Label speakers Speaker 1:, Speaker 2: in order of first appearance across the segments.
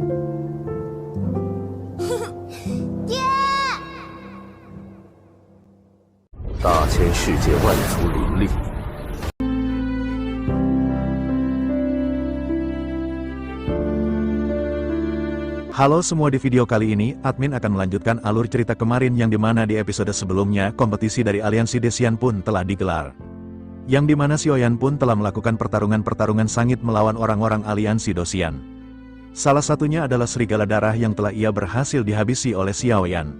Speaker 1: 大千世界万族林立。
Speaker 2: Halo semua, di video kali ini, admin akan melanjutkan alur cerita kemarin yang dimana di episode sebelumnya kompetisi dari Aliansi Desian pun telah digelar. Yang dimana Xiaoyan pun telah melakukan pertarungan-pertarungan sangit melawan orang-orang Aliansi Dosian. Salah satunya adalah serigala darah yang telah ia berhasil dihabisi oleh Xiaoyan.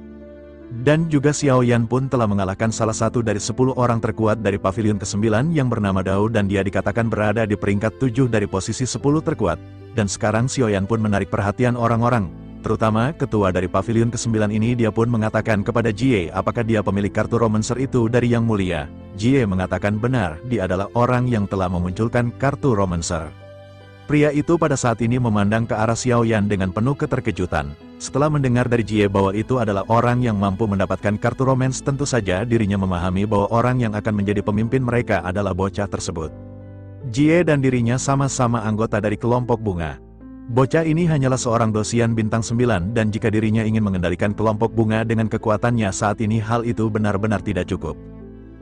Speaker 2: Dan juga Xiaoyan pun telah mengalahkan salah satu dari 10 orang terkuat dari pavilion ke-9 yang bernama Dao, dan dia dikatakan berada di peringkat 7 dari posisi 10 terkuat. Dan sekarang Xiaoyan pun menarik perhatian orang-orang, terutama ketua dari pavilion ke-9 ini. Dia pun mengatakan kepada Jie apakah dia pemilik kartu romancer itu dari Yang Mulia. Jie mengatakan benar, dia adalah orang yang telah memunculkan kartu romancer. Pria itu pada saat ini memandang ke arah Xiaoyan dengan penuh keterkejutan. Setelah mendengar dari Jie bahwa itu adalah orang yang mampu mendapatkan kartu romance, tentu saja dirinya memahami bahwa orang yang akan menjadi pemimpin mereka adalah bocah tersebut. Jie dan dirinya sama-sama anggota dari kelompok bunga. Bocah ini hanyalah seorang dosian bintang 9, dan jika dirinya ingin mengendalikan kelompok bunga dengan kekuatannya saat ini, hal itu benar-benar tidak cukup.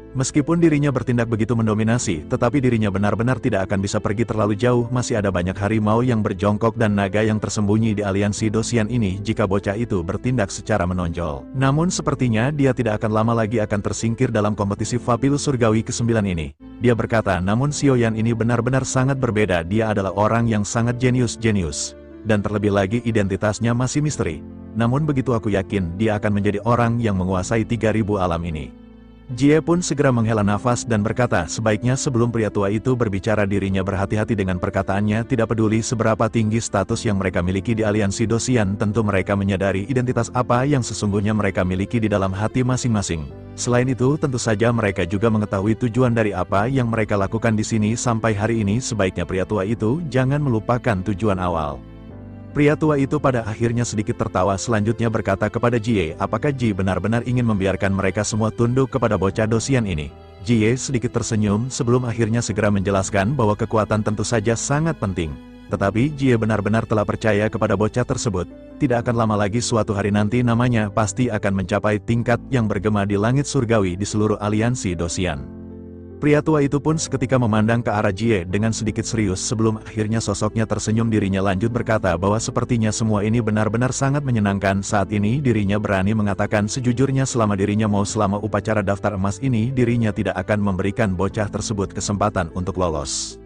Speaker 2: Meskipun dirinya bertindak begitu mendominasi, tetapi dirinya benar-benar tidak akan bisa pergi terlalu jauh. Masih ada banyak harimau yang berjongkok dan naga yang tersembunyi di aliansi Dosian ini jika bocah itu bertindak secara menonjol. Namun sepertinya dia tidak akan lama lagi akan tersingkir dalam kompetisi Fabulous Surgawi ke-9 ini. Dia berkata, namun Xiaoyan ini benar-benar sangat berbeda. Dia adalah orang yang sangat jenius. Dan terlebih lagi identitasnya masih misteri. Namun begitu aku yakin dia akan menjadi orang yang menguasai 3000 alam ini. Jie pun segera menghela nafas dan berkata, sebaiknya sebelum pria tua itu berbicara dirinya berhati-hati dengan perkataannya. Tidak peduli seberapa tinggi status yang mereka miliki di aliansi Dosian, tentu mereka menyadari identitas apa yang sesungguhnya mereka miliki di dalam hati masing-masing. Selain itu, tentu saja mereka juga mengetahui tujuan dari apa yang mereka lakukan di sini sampai hari ini. Sebaiknya pria tua itu jangan melupakan tujuan awal. Pria tua itu pada akhirnya sedikit tertawa, selanjutnya berkata kepada Jie, apakah Jie benar-benar ingin membiarkan mereka semua tunduk kepada bocah Dosian ini? Jie sedikit tersenyum sebelum akhirnya segera menjelaskan bahwa kekuatan tentu saja sangat penting. Tetapi Jie benar-benar telah percaya kepada bocah tersebut. Tidak akan lama lagi suatu hari nanti namanya pasti akan mencapai tingkat yang bergema di langit surgawi di seluruh aliansi Dosian. Pria tua itu pun seketika memandang ke arah Jie dengan sedikit serius sebelum akhirnya sosoknya tersenyum. Dirinya lanjut berkata bahwa sepertinya semua ini benar-benar sangat menyenangkan. Saat ini dirinya berani mengatakan sejujurnya selama dirinya mau selama upacara daftar emas ini, dirinya tidak akan memberikan bocah tersebut kesempatan untuk lolos.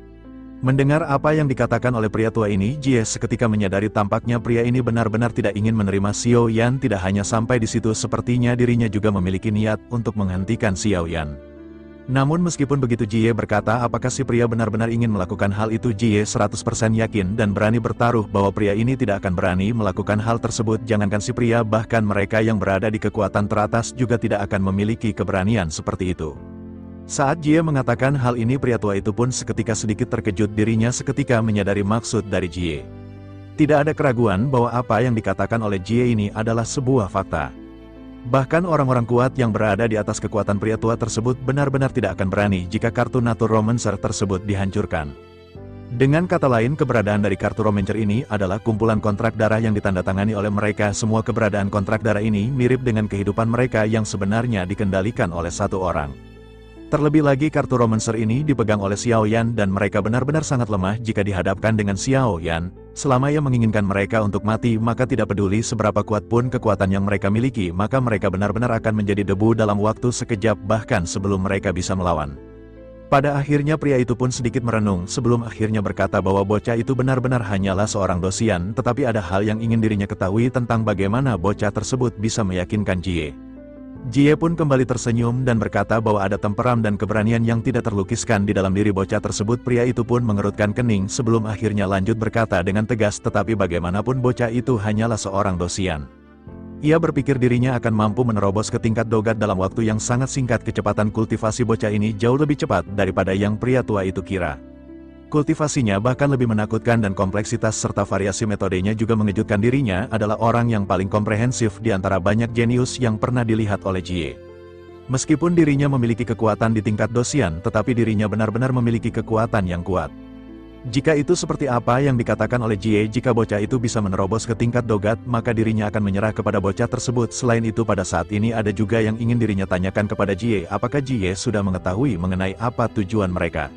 Speaker 2: Mendengar apa yang dikatakan oleh pria tua ini, Jie seketika menyadari tampaknya pria ini benar-benar tidak ingin menerima Xiaoyan. Tidak hanya sampai di situ, sepertinya dirinya juga memiliki niat untuk menghentikan Xiaoyan. Namun meskipun begitu Jie berkata apakah si pria benar-benar ingin melakukan hal itu, Jie 100% yakin dan berani bertaruh bahwa pria ini tidak akan berani melakukan hal tersebut. Jangankan si pria, bahkan mereka yang berada di kekuatan teratas juga tidak akan memiliki keberanian seperti itu. Saat Jie mengatakan hal ini, pria tua itu pun seketika sedikit terkejut. Dirinya seketika menyadari maksud dari Jie. Tidak ada keraguan bahwa apa yang dikatakan oleh Jie ini adalah sebuah fakta. Bahkan orang-orang kuat yang berada di atas kekuatan pria tua tersebut benar-benar tidak akan berani jika kartu Natur Romancer tersebut dihancurkan. Dengan kata lain, keberadaan dari kartu Romancer ini adalah kumpulan kontrak darah yang ditandatangani oleh mereka. Semua keberadaan kontrak darah ini mirip dengan kehidupan mereka yang sebenarnya dikendalikan oleh satu orang. Terlebih lagi kartu Romancer ini dipegang oleh Xiaoyan dan mereka benar-benar sangat lemah jika dihadapkan dengan Xiaoyan. Selama ia menginginkan mereka untuk mati, maka tidak peduli seberapa kuat pun kekuatan yang mereka miliki, maka mereka benar-benar akan menjadi debu dalam waktu sekejap, bahkan sebelum mereka bisa melawan. Pada akhirnya pria itu pun sedikit merenung sebelum akhirnya berkata bahwa bocah itu benar-benar hanyalah seorang Dosian, tetapi ada hal yang ingin dirinya ketahui tentang bagaimana bocah tersebut bisa meyakinkan Jie. Jie pun kembali tersenyum dan berkata bahwa ada temperam dan keberanian yang tidak terlukiskan di dalam diri bocah tersebut. Pria itu pun mengerutkan kening sebelum akhirnya lanjut berkata dengan tegas, tetapi bagaimanapun bocah itu hanyalah seorang Dosian. Ia berpikir dirinya akan mampu menerobos ke tingkat dogat dalam waktu yang sangat singkat. Kecepatan kultivasi bocah ini jauh lebih cepat daripada yang pria tua itu kira. Kultivasinya bahkan lebih menakutkan dan kompleksitas serta variasi metodenya juga mengejutkan. Dirinya adalah orang yang paling komprehensif di antara banyak jenius yang pernah dilihat oleh Jie. Meskipun dirinya memiliki kekuatan di tingkat Dosian, tetapi dirinya benar-benar memiliki kekuatan yang kuat. Jika itu seperti apa yang dikatakan oleh Jie, jika bocah itu bisa menerobos ke tingkat dogat, maka dirinya akan menyerah kepada bocah tersebut. Selain itu pada saat ini ada juga yang ingin dirinya tanyakan kepada Jie, apakah Jie sudah mengetahui mengenai apa tujuan mereka.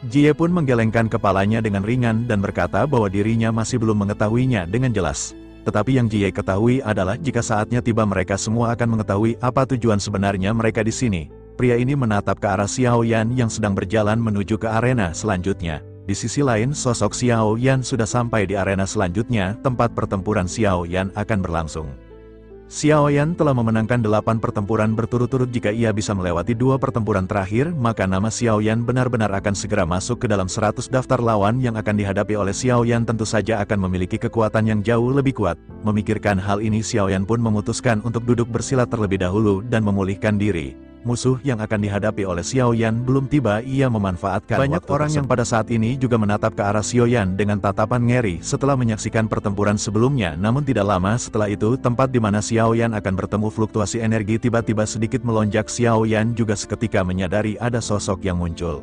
Speaker 2: Jie pun menggelengkan kepalanya dengan ringan dan berkata bahwa dirinya masih belum mengetahuinya dengan jelas. Tetapi yang Jie ketahui adalah jika saatnya tiba mereka semua akan mengetahui apa tujuan sebenarnya mereka di sini. Pria ini menatap ke arah Xiao Yan yang sedang berjalan menuju ke arena selanjutnya. Di sisi lain, sosok Xiao Yan sudah sampai di arena selanjutnya, tempat pertempuran Xiao Yan akan berlangsung. Xiao Yan telah memenangkan 8 pertempuran berturut-turut. Jika ia bisa melewati 2 pertempuran terakhir, maka nama Xiao Yan benar-benar akan segera masuk ke dalam 100 daftar lawan yang akan dihadapi oleh Xiao Yan. Tentu saja akan memiliki kekuatan yang jauh lebih kuat. Memikirkan hal ini, Xiao Yan pun memutuskan untuk duduk bersilat terlebih dahulu dan memulihkan diri. Musuh yang akan dihadapi oleh Xiao Yan belum tiba, ia memanfaatkan banyak orang yang pada saat ini juga menatap ke arah Xiao Yan dengan tatapan ngeri setelah menyaksikan pertempuran sebelumnya. Namun tidak lama setelah itu, tempat di mana Xiao Yan akan bertemu fluktuasi energi tiba-tiba sedikit melonjak. Xiao Yan juga seketika menyadari ada sosok yang muncul.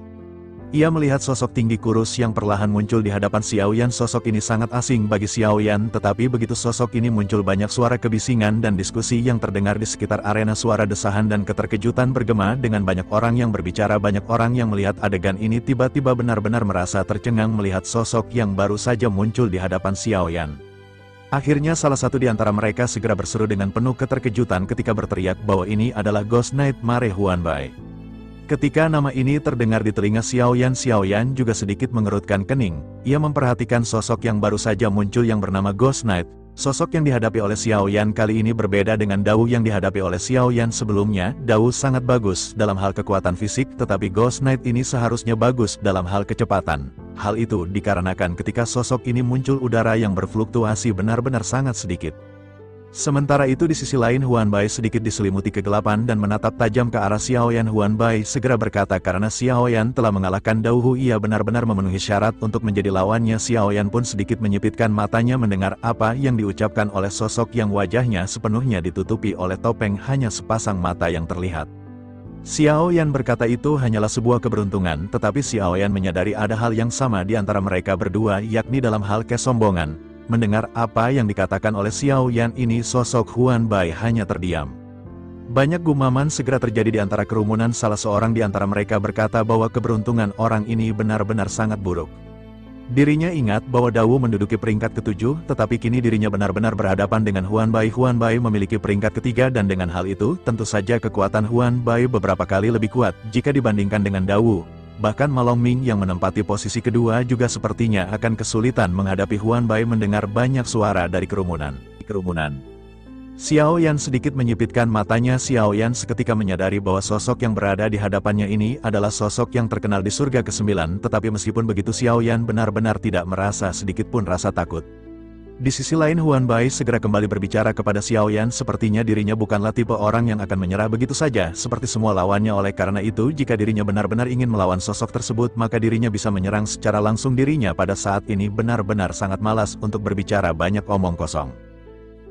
Speaker 2: Ia melihat sosok tinggi kurus yang perlahan muncul di hadapan Xiao Yan. Sosok ini sangat asing bagi Xiao Yan, tetapi begitu sosok ini muncul banyak suara kebisingan dan diskusi yang terdengar di sekitar arena. Suara desahan dan keterkejutan bergema dengan banyak orang yang berbicara. Banyak orang yang melihat adegan ini tiba-tiba benar-benar merasa tercengang melihat sosok yang baru saja muncul di hadapan Xiao Yan. Akhirnya salah satu di antara mereka segera berseru dengan penuh keterkejutan ketika berteriak bahwa ini adalah Ghost Knight Mare Huanbai. Ketika nama ini terdengar di telinga Xiao Yan juga sedikit mengerutkan kening. Ia memperhatikan sosok yang baru saja muncul yang bernama Ghost Knight. Sosok yang dihadapi oleh Xiao Yan kali ini berbeda dengan Dao yang dihadapi oleh Xiao Yan sebelumnya. Dao sangat bagus dalam hal kekuatan fisik, tetapi Ghost Knight ini seharusnya bagus dalam hal kecepatan. Hal itu dikarenakan ketika sosok ini muncul, udara yang berfluktuasi benar-benar sangat sedikit. Sementara itu di sisi lain, Huanbai sedikit diselimuti kegelapan dan menatap tajam ke arah Xiao Yan. Huanbai segera berkata karena Xiao Yan telah mengalahkan Dao Hu, ia benar-benar memenuhi syarat untuk menjadi lawannya. Xiao Yan pun sedikit menyipitkan matanya mendengar apa yang diucapkan oleh sosok yang wajahnya sepenuhnya ditutupi oleh topeng, hanya sepasang mata yang terlihat. Xiao Yan berkata itu hanyalah sebuah keberuntungan, tetapi Xiao Yan menyadari ada hal yang sama di antara mereka berdua, yakni dalam hal kesombongan. Mendengar apa yang dikatakan oleh Xiao Yan ini, sosok Huanbai hanya terdiam. Banyak gumaman segera terjadi di antara kerumunan. Salah seorang di antara mereka berkata bahwa keberuntungan orang ini benar-benar sangat buruk. Dirinya ingat bahwa Dao menduduki peringkat ke-7, tetapi kini dirinya benar-benar berhadapan dengan Huanbai. Huanbai memiliki peringkat ke-3 dan dengan hal itu, tentu saja kekuatan Huanbai beberapa kali lebih kuat jika dibandingkan dengan Dao. Bahkan Ma Longming yang menempati posisi kedua juga sepertinya akan kesulitan menghadapi Huanbai. Mendengar banyak suara dari kerumunan. Xiao Yan sedikit menyipitkan matanya. Xiao Yan seketika menyadari bahwa sosok yang berada di hadapannya ini adalah sosok yang terkenal di surga ke-9, tetapi meskipun begitu Xiao Yan benar-benar tidak merasa sedikit pun rasa takut. Di sisi lain, Huanbai segera kembali berbicara kepada Xiao Yan. Sepertinya dirinya bukanlah tipe orang yang akan menyerah begitu saja seperti semua lawannya. Oleh karena itu, jika dirinya benar-benar ingin melawan sosok tersebut, maka dirinya bisa menyerang secara langsung. Dirinya pada saat ini benar-benar sangat malas untuk berbicara banyak omong kosong.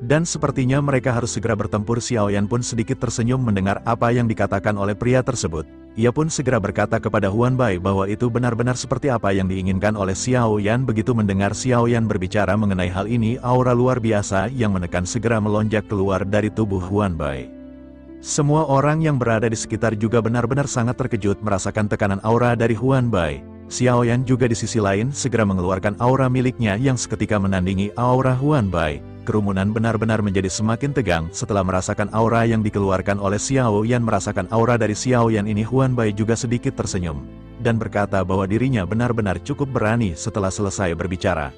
Speaker 2: Dan sepertinya mereka harus segera bertempur. Xiao Yan pun sedikit tersenyum mendengar apa yang dikatakan oleh pria tersebut. Ia pun segera berkata kepada Huanbai bahwa itu benar-benar seperti apa yang diinginkan oleh Xiao Yan. Begitu mendengar Xiao Yan berbicara mengenai hal ini, aura luar biasa yang menekan segera melonjak keluar dari tubuh Huanbai. Semua orang yang berada di sekitar juga benar-benar sangat terkejut merasakan tekanan aura dari Huanbai. Xiao Yan juga di sisi lain segera mengeluarkan aura miliknya yang seketika menandingi aura Huanbai. Kerumunan benar-benar menjadi semakin tegang setelah merasakan aura yang dikeluarkan oleh Xiao Yan. Merasakan aura dari Xiao Yan ini, Huanbai juga sedikit tersenyum dan berkata bahwa dirinya benar-benar cukup berani setelah selesai berbicara.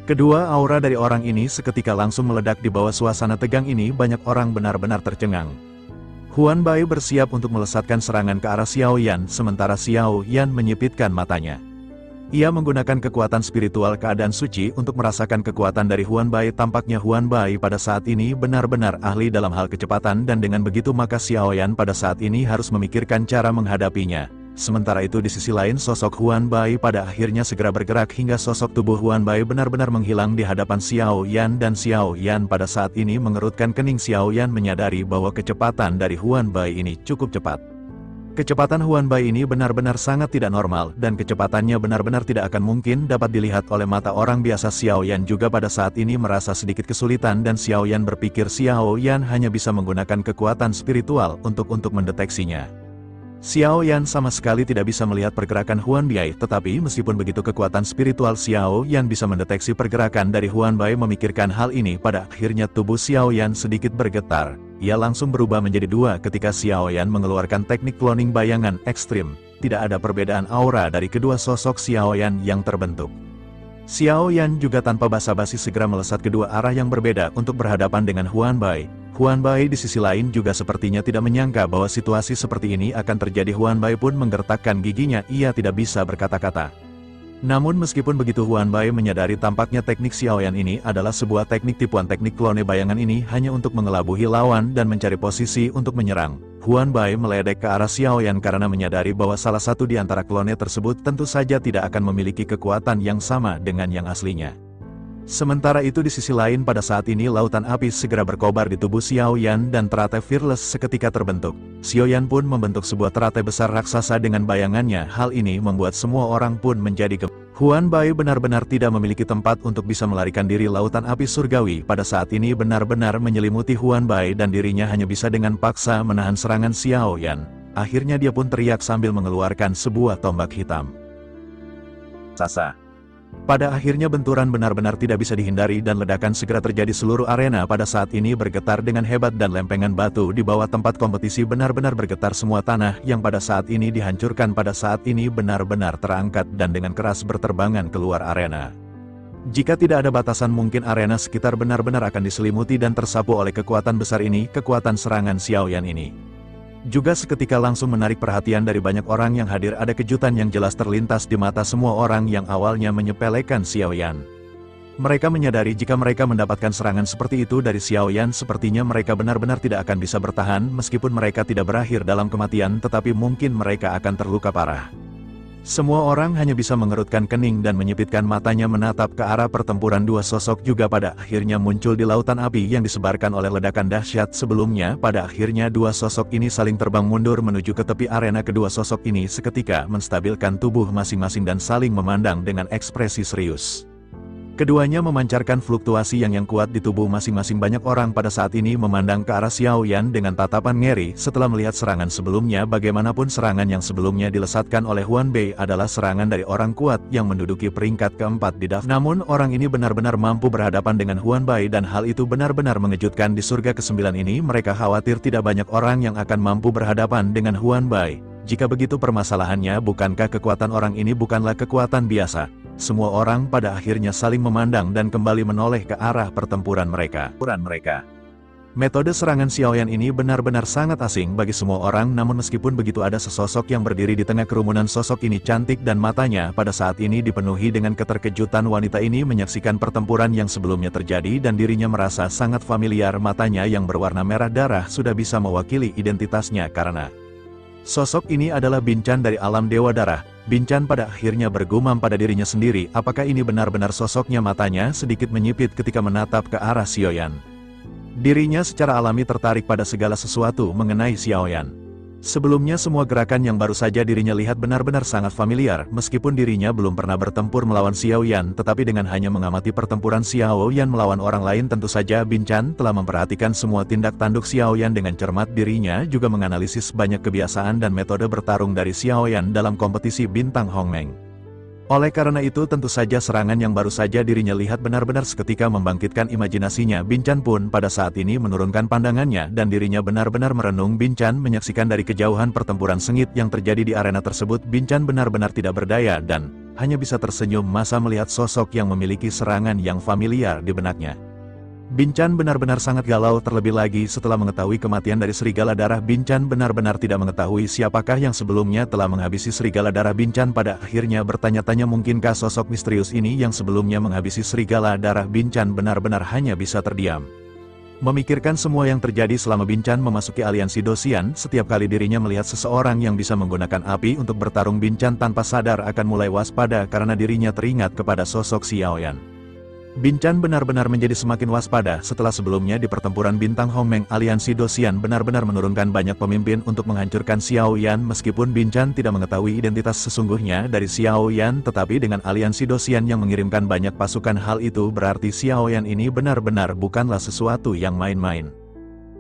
Speaker 2: Kedua aura dari orang ini seketika langsung meledak. Di bawah suasana tegang ini, banyak orang benar-benar tercengang. Huanbai bersiap untuk melesatkan serangan ke arah Xiao Yan, sementara Xiao Yan menyipitkan matanya. Ia menggunakan kekuatan spiritual keadaan suci untuk merasakan kekuatan dari Huanbai. Tampaknya Huanbai pada saat ini benar-benar ahli dalam hal kecepatan, dan dengan begitu maka Xiao Yan pada saat ini harus memikirkan cara menghadapinya. Sementara itu di sisi lain, sosok Huanbai pada akhirnya segera bergerak hingga sosok tubuh Huanbai benar-benar menghilang di hadapan Xiao Yan, dan Xiao Yan pada saat ini mengerutkan kening. Xiao Yan menyadari bahwa kecepatan dari Huanbai ini cukup cepat. Kecepatan Huan Bai ini benar-benar sangat tidak normal, dan kecepatannya benar-benar tidak akan mungkin dapat dilihat oleh mata orang biasa. Xiao Yan juga pada saat ini merasa sedikit kesulitan dan Xiao Yan berpikir Xiao Yan hanya bisa menggunakan kekuatan spiritual untuk mendeteksinya. Xiao Yan sama sekali tidak bisa melihat pergerakan Huan Bai, tetapi meskipun begitu kekuatan spiritual Xiao Yan bisa mendeteksi pergerakan dari Huan Bai. Memikirkan hal ini, pada akhirnya tubuh Xiao Yan sedikit bergetar. Ia langsung berubah menjadi dua ketika Xiao Yan mengeluarkan teknik cloning bayangan ekstrim. Tidak ada perbedaan aura dari kedua sosok Xiao Yan yang terbentuk. Xiao Yan juga tanpa basa-basi segera melesat kedua arah yang berbeda untuk berhadapan dengan Huan Bai. Huan Bai di sisi lain juga sepertinya tidak menyangka bahwa situasi seperti ini akan terjadi. Huan Bai pun menggertakkan giginya, ia tidak bisa berkata-kata. Namun meskipun begitu Huan Bai menyadari tampaknya teknik Xiao Yan ini adalah sebuah teknik tipuan. Teknik klone bayangan ini hanya untuk mengelabuhi lawan dan mencari posisi untuk menyerang. Huan Bai meledek ke arah Xiao Yan karena menyadari bahwa salah satu di antara klone tersebut tentu saja tidak akan memiliki kekuatan yang sama dengan yang aslinya. Sementara itu di sisi lain pada saat ini lautan api segera berkobar di tubuh Xiao Yan dan teratai Fearless seketika terbentuk. Xiao Yan pun membentuk sebuah teratai besar raksasa dengan bayangannya. Hal ini membuat semua orang pun menjadi Huan Bai benar-benar tidak memiliki tempat untuk bisa melarikan diri. Lautan api surgawi pada saat ini benar-benar menyelimuti Huan Bai dan dirinya hanya bisa dengan paksa menahan serangan Xiao Yan. Akhirnya dia pun teriak sambil mengeluarkan sebuah tombak hitam. Sasa. Pada akhirnya benturan benar-benar tidak bisa dihindari dan ledakan segera terjadi. Seluruh arena pada saat ini bergetar dengan hebat dan lempengan batu di bawah tempat kompetisi benar-benar bergetar. Semua tanah yang pada saat ini dihancurkan pada saat ini benar-benar terangkat dan dengan keras berterbangan keluar arena. Jika tidak ada batasan mungkin arena sekitar benar-benar akan diselimuti dan tersapu oleh kekuatan besar ini. Kekuatan serangan Xiao Yan ini juga seketika langsung menarik perhatian dari banyak orang yang hadir. Ada kejutan yang jelas terlintas di mata semua orang yang awalnya menyepelekan Xiao Yan. Mereka menyadari jika mereka mendapatkan serangan seperti itu dari Xiao Yan, sepertinya mereka benar-benar tidak akan bisa bertahan. Meskipun mereka tidak berakhir dalam kematian, tetapi mungkin mereka akan terluka parah. Semua orang hanya bisa mengerutkan kening dan menyipitkan matanya menatap ke arah pertempuran dua sosok. Juga pada akhirnya muncul di lautan api yang disebarkan oleh ledakan dahsyat sebelumnya. Pada akhirnya dua sosok ini saling terbang mundur menuju ke tepi arena. Kedua sosok ini seketika menstabilkan tubuh masing-masing dan saling memandang dengan ekspresi serius. Keduanya memancarkan fluktuasi yang kuat di tubuh masing-masing. Banyak orang pada saat ini memandang ke arah Xiao Yan dengan tatapan ngeri setelah melihat serangan sebelumnya. Bagaimanapun serangan yang sebelumnya dilesatkan oleh Huan Bai adalah serangan dari orang kuat yang menduduki peringkat keempat di daftar. Namun orang ini benar-benar mampu berhadapan dengan Huan Bai dan hal itu benar-benar mengejutkan. Di surga ke-9 ini mereka khawatir tidak banyak orang yang akan mampu berhadapan dengan Huan Bai. Jika begitu permasalahannya, bukankah kekuatan orang ini bukanlah kekuatan biasa? Semua orang pada akhirnya saling memandang dan kembali menoleh ke arah pertempuran mereka. Metode serangan Xiao Yan ini benar-benar sangat asing bagi semua orang. Namun meskipun begitu ada sesosok yang berdiri di tengah kerumunan. Sosok ini cantik dan matanya pada saat ini dipenuhi dengan keterkejutan. Wanita ini menyaksikan pertempuran yang sebelumnya terjadi dan dirinya merasa sangat familiar. Matanya yang berwarna merah darah sudah bisa mewakili identitasnya karena sosok ini adalah Binchan dari alam Dewa Darah. Binchan pada akhirnya bergumam pada dirinya sendiri, apakah ini benar-benar sosoknya? Matanya sedikit menyipit ketika menatap ke arah Xiao Yan. Dirinya secara alami tertarik pada segala sesuatu mengenai Xiao Yan. Sebelumnya semua gerakan yang baru saja dirinya lihat benar-benar sangat familiar. Meskipun dirinya belum pernah bertempur melawan Xiao Yan, tetapi dengan hanya mengamati pertempuran Xiao Yan melawan orang lain, tentu saja Binchan telah memperhatikan semua tindak tanduk Xiao Yan dengan cermat. Dirinya juga menganalisis banyak kebiasaan dan metode bertarung dari Xiao Yan dalam kompetisi bintang Hongmeng. Oleh karena itu tentu saja serangan yang baru saja dirinya lihat benar-benar seketika membangkitkan imajinasinya. Binchan pun pada saat ini menurunkan pandangannya dan dirinya benar-benar merenung. Binchan menyaksikan dari kejauhan pertempuran sengit yang terjadi di arena tersebut. Binchan benar-benar tidak berdaya dan hanya bisa tersenyum masa melihat sosok yang memiliki serangan yang familiar di benaknya. Binchan benar-benar sangat galau, terlebih lagi setelah mengetahui kematian dari Serigala Darah. Binchan benar-benar tidak mengetahui siapakah yang sebelumnya telah menghabisi Serigala Darah. Binchan pada akhirnya bertanya-tanya, mungkinkah sosok misterius ini yang sebelumnya menghabisi Serigala Darah? Binchan benar-benar hanya bisa terdiam. Memikirkan semua yang terjadi selama Binchan memasuki aliansi Dosian. Setiap kali dirinya melihat seseorang yang bisa menggunakan api untuk bertarung, Binchan tanpa sadar akan mulai waspada karena dirinya teringat kepada sosok Xiao Yan. Bin Chan benar-benar menjadi semakin waspada setelah sebelumnya di pertempuran bintang Hongmeng aliansi Dosian benar-benar menurunkan banyak pemimpin untuk menghancurkan Xiao Yan. Meskipun Bin Chan tidak mengetahui identitas sesungguhnya dari Xiao Yan, tetapi dengan aliansi Dosian yang mengirimkan banyak pasukan, hal itu berarti Xiao Yan ini benar-benar bukanlah sesuatu yang main-main.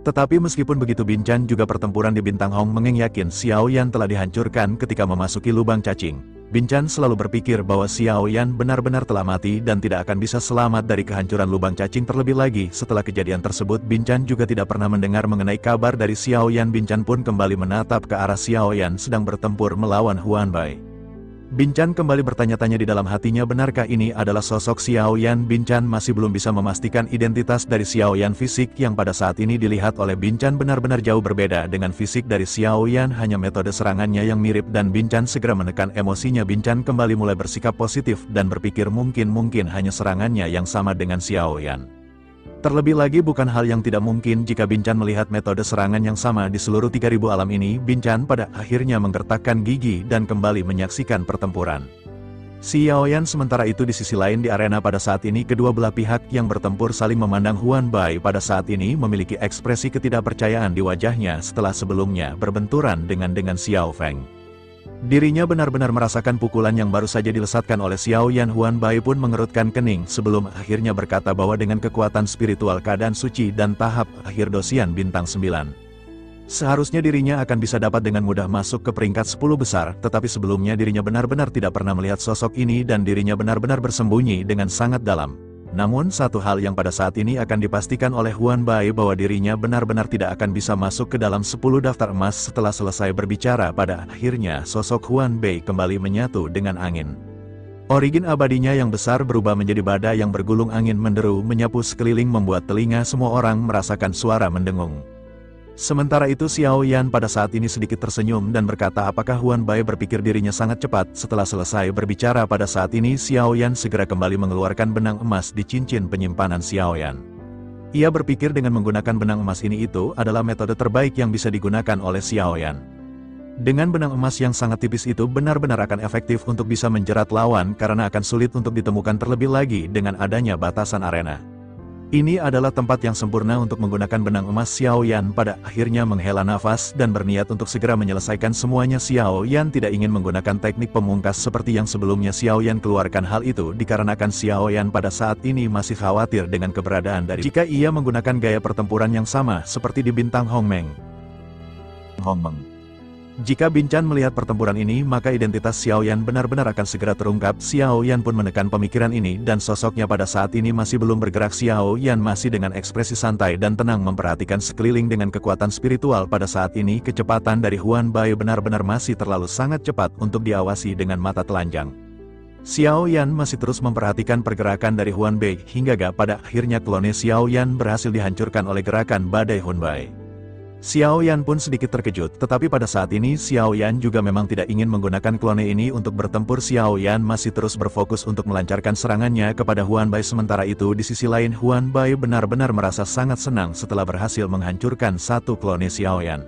Speaker 2: Tetapi meskipun begitu, Bin Chan juga pertempuran di bintang Hongmeng yakin Xiao Yan telah dihancurkan ketika memasuki lubang cacing. Bin Chan selalu berpikir bahwa Xiao Yan benar-benar telah mati dan tidak akan bisa selamat dari kehancuran lubang cacing. Terlebih lagi, setelah kejadian tersebut, Bin Chan juga tidak pernah mendengar mengenai kabar dari Xiao Yan. Bin Chan pun kembali menatap ke arah Xiao Yan sedang bertempur melawan Huan Bai. Bin Chan kembali bertanya-tanya di dalam hatinya, benarkah ini adalah sosok Xiao Yan? Bin Chan masih belum bisa memastikan identitas dari Xiao Yan. Fisik yang pada saat ini dilihat oleh Bin Chan benar-benar jauh berbeda dengan fisik dari Xiao Yan, hanya metode serangannya yang mirip dan Bin Chan segera menekan emosinya. Bin Chan kembali mulai bersikap positif dan berpikir mungkin hanya serangannya yang sama dengan Xiao Yan. Terlebih lagi, bukan hal yang tidak mungkin jika Bin Chan melihat metode serangan yang sama di seluruh 3000 alam ini. Bin Chan pada akhirnya menggertakkan gigi dan kembali menyaksikan pertempuran. Xiao Yan sementara itu di sisi lain di arena pada saat ini, kedua belah pihak yang bertempur saling memandang. Huan Bai pada saat ini memiliki ekspresi ketidakpercayaan di wajahnya setelah sebelumnya berbenturan dengan Xiao Feng. Dirinya benar-benar merasakan pukulan yang baru saja dilesatkan oleh Xiao Yan. Huan Bai pun mengerutkan kening sebelum akhirnya berkata bahwa dengan kekuatan spiritual keadaan suci dan tahap akhir Dosian bintang 9, seharusnya dirinya akan bisa dapat dengan mudah masuk ke peringkat 10 besar, tetapi sebelumnya dirinya benar-benar tidak pernah melihat sosok ini dan dirinya benar-benar bersembunyi dengan sangat dalam. Namun satu hal yang pada saat ini akan dipastikan oleh Huan Bai bahwa dirinya benar-benar tidak akan bisa masuk ke dalam 10 daftar emas. Setelah selesai berbicara, pada akhirnya sosok Huan Bai kembali menyatu dengan angin. Origin abadinya yang besar berubah menjadi badai yang bergulung, angin menderu menyapu sekeliling membuat telinga semua orang merasakan suara mendengung. Sementara itu Xiao Yan pada saat ini sedikit tersenyum dan berkata apakah Huan Bai berpikir dirinya sangat cepat. Setelah selesai berbicara pada saat ini, Xiao Yan segera kembali mengeluarkan benang emas di cincin penyimpanan Xiao Yan. Ia berpikir dengan menggunakan benang emas ini itu adalah metode terbaik yang bisa digunakan oleh Xiao Yan. Dengan benang emas yang sangat tipis itu benar-benar akan efektif untuk bisa menjerat lawan karena akan sulit untuk ditemukan, terlebih lagi dengan adanya batasan arena. Ini adalah tempat yang sempurna untuk menggunakan benang emas. Xiao Yan pada akhirnya menghela nafas dan berniat untuk segera menyelesaikan semuanya. Xiao Yan tidak ingin menggunakan teknik pemungkas seperti yang sebelumnya Xiao Yan keluarkan. Hal itu dikarenakan Xiao Yan pada saat ini masih khawatir dengan keberadaan dari jika ia menggunakan gaya pertempuran yang sama seperti di bintang Hongmeng. Jika Bin Chan melihat pertempuran ini, maka identitas Xiao Yan benar-benar akan segera terungkap. Xiao Yan pun menekan pemikiran ini dan sosoknya pada saat ini masih belum bergerak. Xiao Yan masih dengan ekspresi santai dan tenang memperhatikan sekeliling dengan kekuatan spiritual. Pada saat ini kecepatan dari Huan Bai benar-benar masih terlalu sangat cepat untuk diawasi dengan mata telanjang. Xiao Yan masih terus memperhatikan pergerakan dari Huan Bai hingga pada akhirnya klone Xiao Yan berhasil dihancurkan oleh gerakan badai Huan Bai. Xiao Yan pun sedikit terkejut, tetapi pada saat ini Xiao Yan juga memang tidak ingin menggunakan klone ini untuk bertempur. Xiao Yan masih terus berfokus untuk melancarkan serangannya kepada Huan Bai. Sementara itu di sisi lain Huan Bai benar-benar merasa sangat senang setelah berhasil menghancurkan satu klone Xiao Yan.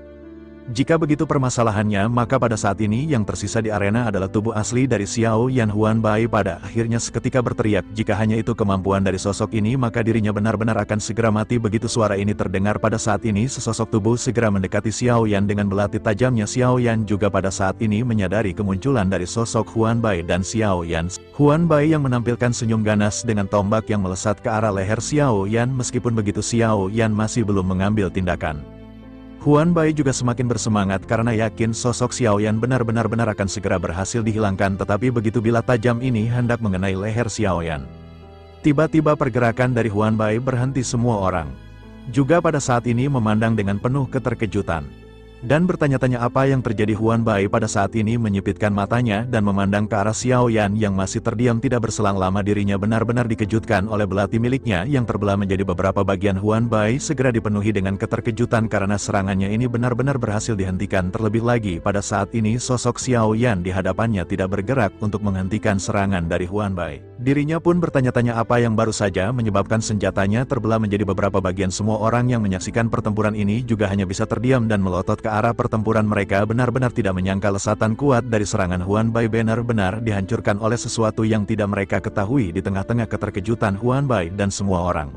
Speaker 2: Jika begitu permasalahannya, maka pada saat ini yang tersisa di arena adalah tubuh asli dari Xiao Yan. Huan Bai pada akhirnya seketika berteriak, jika hanya itu kemampuan dari sosok ini maka dirinya benar-benar akan segera mati. Begitu suara ini terdengar pada saat ini, sesosok tubuh segera mendekati Xiao Yan dengan belati tajamnya. Xiao Yan juga pada saat ini menyadari kemunculan dari sosok Huan Bai dan Xiao Yan. Huan Bai yang menampilkan senyum ganas dengan tombak yang melesat ke arah leher Xiao Yan. Meskipun begitu Xiao Yan masih belum mengambil tindakan. Huan Bai juga semakin bersemangat karena yakin sosok Xiao Yan benar-benar akan segera berhasil dihilangkan, tetapi begitu bila tajam ini hendak mengenai leher Xiao Yan, tiba-tiba pergerakan dari Huan Bai berhenti. Semua orang juga pada saat ini memandang dengan penuh keterkejutan dan bertanya-tanya apa yang terjadi. Huan Bai pada saat ini menyipitkan matanya dan memandang ke arah Xiao Yan yang masih terdiam. Tidak berselang lama dirinya benar-benar dikejutkan oleh belati miliknya yang terbelah menjadi beberapa bagian. Huan Bai segera dipenuhi dengan keterkejutan karena serangannya ini benar-benar berhasil dihentikan. Terlebih lagi pada saat ini sosok Xiao Yan di hadapannya tidak bergerak untuk menghentikan serangan dari Huan Bai. Dirinya pun bertanya-tanya apa yang baru saja menyebabkan senjatanya terbelah menjadi beberapa bagian. Semua orang yang menyaksikan pertempuran ini juga hanya bisa terdiam dan melotot ke arah pertempuran. Mereka benar-benar tidak menyangka lesatan kuat dari serangan Huan Bai benar-benar dihancurkan oleh sesuatu yang tidak mereka ketahui. Di tengah-tengah keterkejutan Huan Bai dan semua orang,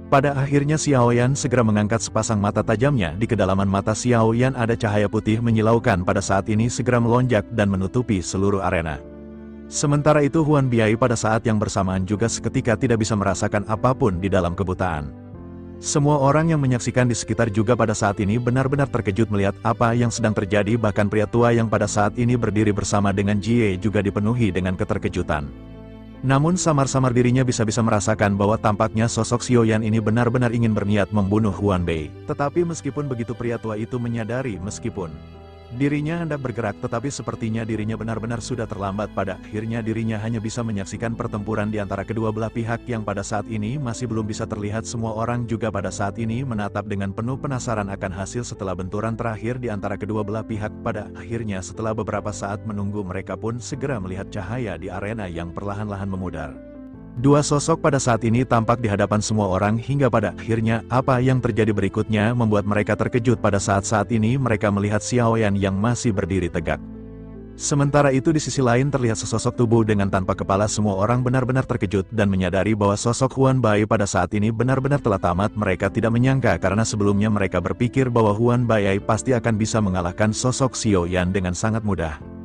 Speaker 2: pada akhirnya Xiao Yan segera mengangkat sepasang mata tajamnya. Di kedalaman mata Xiao Yan ada cahaya putih menyilaukan pada saat ini segera melonjak dan menutupi seluruh arena. Sementara itu Huan Biai pada saat yang bersamaan juga seketika tidak bisa merasakan apapun di dalam kebutaan. Semua orang yang menyaksikan di sekitar juga pada saat ini benar-benar terkejut melihat apa yang sedang terjadi. Bahkan pria tua yang pada saat ini berdiri bersama dengan Jie juga dipenuhi dengan keterkejutan. Namun samar-samar dirinya bisa-bisa merasakan bahwa tampaknya sosok Xiao Yan ini benar-benar ingin berniat membunuh Huan Bei. Tetapi meskipun begitu pria tua itu menyadari meskipun dirinya hendak bergerak, tetapi sepertinya dirinya benar-benar sudah terlambat. Pada akhirnya dirinya hanya bisa menyaksikan pertempuran di antara kedua belah pihak yang pada saat ini masih belum bisa terlihat. Semua orang juga pada saat ini menatap dengan penuh penasaran akan hasil setelah benturan terakhir di antara kedua belah pihak. Pada akhirnya setelah beberapa saat menunggu, mereka pun segera melihat cahaya di arena yang perlahan-lahan memudar. Dua sosok pada saat ini tampak di hadapan semua orang hingga pada akhirnya apa yang terjadi berikutnya membuat mereka terkejut. Pada saat-saat ini mereka melihat Xiao Yan yang masih berdiri tegak. Sementara itu di sisi lain terlihat sesosok tubuh dengan tanpa kepala. Semua orang benar-benar terkejut dan menyadari bahwa sosok Huan Bai pada saat ini benar-benar telah tamat. Mereka tidak menyangka karena sebelumnya mereka berpikir bahwa Huan Bai pasti akan bisa mengalahkan sosok Xiao Yan dengan sangat mudah.